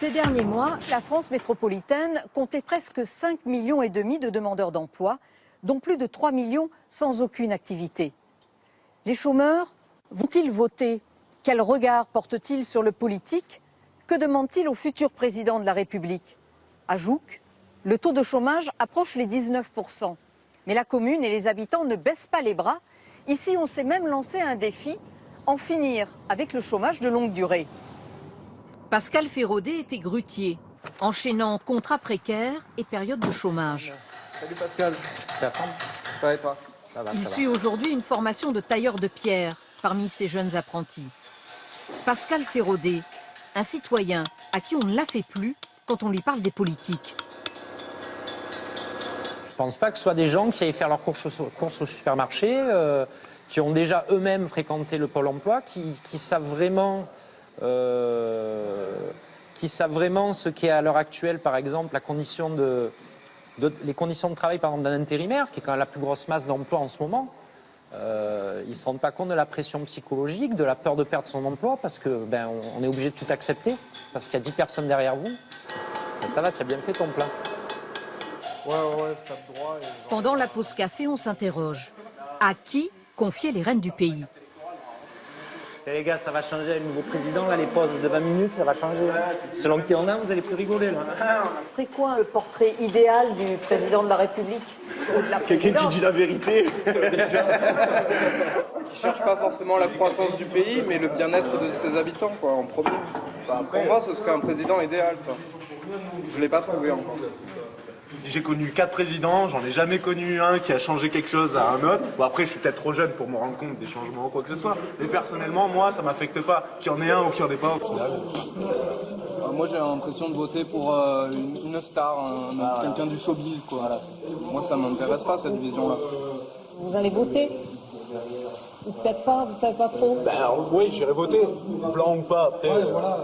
Ces derniers mois, la France métropolitaine comptait presque 5,5 millions de demandeurs d'emploi, dont plus de 3 millions sans aucune activité. Les chômeurs vont-ils voter? Quel regard portent-ils sur le politique? Que demandent-ils au futur président de la République? À Jouques, le taux de chômage approche les 19%. Mais la commune et les habitants ne baissent pas les bras. Ici, on s'est même lancé un défi, en finir avec le chômage de longue durée. Pascal Férodet était grutier, enchaînant contrats précaires et période de chômage. Salut Pascal. Ça va et toi? Il suit aujourd'hui une formation de tailleur de pierre parmi ces jeunes apprentis. Pascal Férodet, un citoyen à qui on ne la fait plus quand on lui parle des politiques. Je ne pense pas que ce soit des gens qui aillent faire leurs courses au supermarché, qui ont déjà eux-mêmes fréquenté le Pôle emploi, qui savent vraiment ce qu'est à l'heure actuelle, par exemple, les conditions de travail d'un intérimaire, qui est quand même la plus grosse masse d'emploi en ce moment. Ils ne se rendent pas compte de la pression psychologique, de la peur de perdre son emploi, parce que on est obligé de tout accepter, parce qu'il y a 10 personnes derrière vous. Et ça va, tu as bien fait ton plein. Ouais, je tape droit. Pendant la pause café, on s'interroge. À qui confier les rênes du pays? Et les gars, ça va changer avec le nouveau président, là, les pauses de 20 minutes, ça va changer. Selon qui on a, vous allez plus rigoler, là. Ce serait quoi le portrait idéal du président de la République? Quelqu'un qui dit la vérité. Qui cherche pas forcément la croissance du pays, mais le bien-être de ses habitants, quoi, en premier. Pour moi, ce serait un président idéal, ça. Je l'ai pas trouvé encore. J'ai connu 4 présidents, j'en ai jamais connu un qui a changé quelque chose à un autre. Bon, après, je suis peut-être trop jeune pour me rendre compte des changements ou quoi que ce soit. Mais personnellement, moi, ça m'affecte pas qu'il y en ait un ou qu'il n'y en ait pas au final. Moi, j'ai l'impression de voter pour une star, quelqu'un du showbiz, quoi. Moi, ça m'intéresse pas, cette vision-là. Vous allez voter? Ou peut-être pas, vous savez pas trop? Oui, j'irai voter, blanc ou pas, après. Ouais, voilà.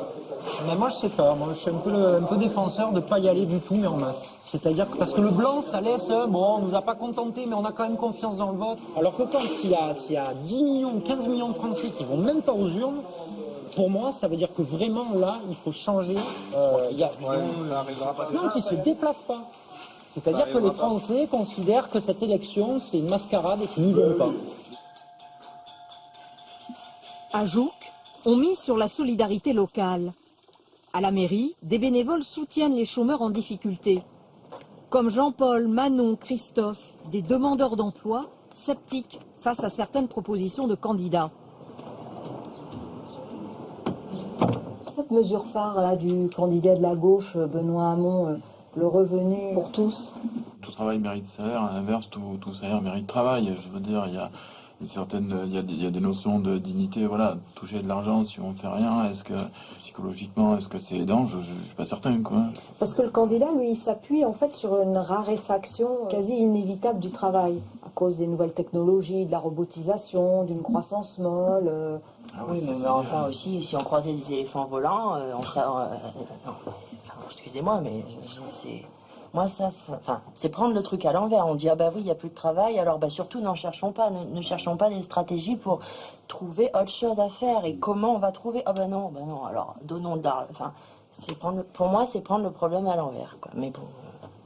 Mais moi je sais pas, moi je suis un peu défenseur de pas y aller du tout mais en masse. C'est-à-dire que parce que le blanc ça laisse, bon on nous a pas contentés mais on a quand même confiance dans le vote. Alors que quand s'il y a 10 millions, 15 millions de Français qui vont même pas aux urnes, pour moi ça veut dire que vraiment là il faut changer. Non, qui se déplacent pas. C'est-à-dire que les Français considèrent que cette élection c'est une mascarade et qu'ils n'y vont pas. À Jouques, on mise sur la solidarité locale. À la mairie, des bénévoles soutiennent les chômeurs en difficulté. Comme Jean-Paul, Manon, Christophe, des demandeurs d'emploi, sceptiques face à certaines propositions de candidats. Cette mesure phare là, du candidat de la gauche, Benoît Hamon, le revenu pour tous. Tout travail mérite salaire, à l'inverse, tout salaire mérite travail. Je veux dire, il y a des notions de dignité, voilà, toucher de l'argent si on fait rien, est-ce que psychologiquement, est-ce que c'est aidant? Je suis pas certain, quoi. Parce que le candidat, lui, il s'appuie en fait sur une raréfaction quasi inévitable du travail, à cause des nouvelles technologies, de la robotisation, d'une croissance molle. Oui, mais enfin aussi, si on croisait des éléphants volants, excusez-moi, mais c'est... Moi, c'est prendre le truc à l'envers. On dit, ah bah oui, il n'y a plus de travail, alors bah surtout ne cherchons pas des stratégies pour trouver autre chose à faire. Et comment on va trouver? Ah bah non, alors donnons de l'argent. Enfin, pour moi, c'est prendre le problème à l'envers, quoi. Mais bon,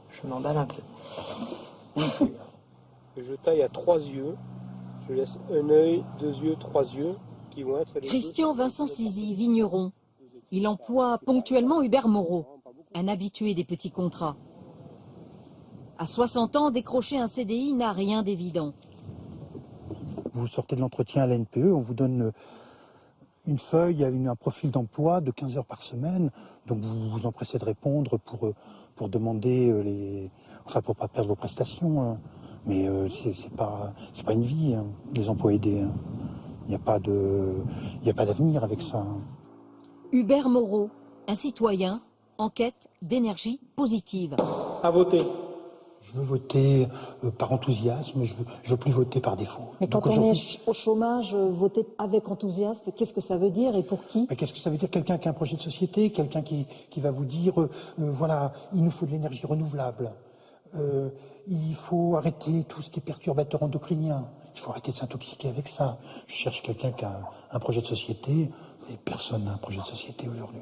je m'emballe un peu. Je taille à 3 yeux. Je laisse un œil, 2 yeux, 3 yeux qui vont être... Christian Vincent Sizy, vigneron. Il emploie ponctuellement Hubert Moreau, un habitué des petits contrats. À 60 ans, décrocher un CDI n'a rien d'évident. Vous sortez de l'entretien à la NPE, on vous donne une feuille, un profil d'emploi de 15 heures par semaine, donc vous vous empressez de répondre pour demander pour pas perdre vos prestations. Mais c'est pas une vie, hein, les emplois aidés. Hein. Il n'y a pas d'avenir avec ça. Hein. Hubert Moreau, un citoyen en quête d'énergie positive. À voter. Je veux voter par enthousiasme, je veux plus voter par défaut. Mais quand on est au chômage, voter avec enthousiasme, qu'est-ce que ça veut dire et pour qui? Qu'est-ce que ça veut dire? Quelqu'un qui a un projet de société, quelqu'un qui va vous dire, voilà, il nous faut de l'énergie renouvelable. Il faut arrêter tout ce qui est perturbateur endocrinien. Il faut arrêter de s'intoxiquer avec ça. Je cherche quelqu'un qui a un projet de société, et personne n'a un projet de société aujourd'hui.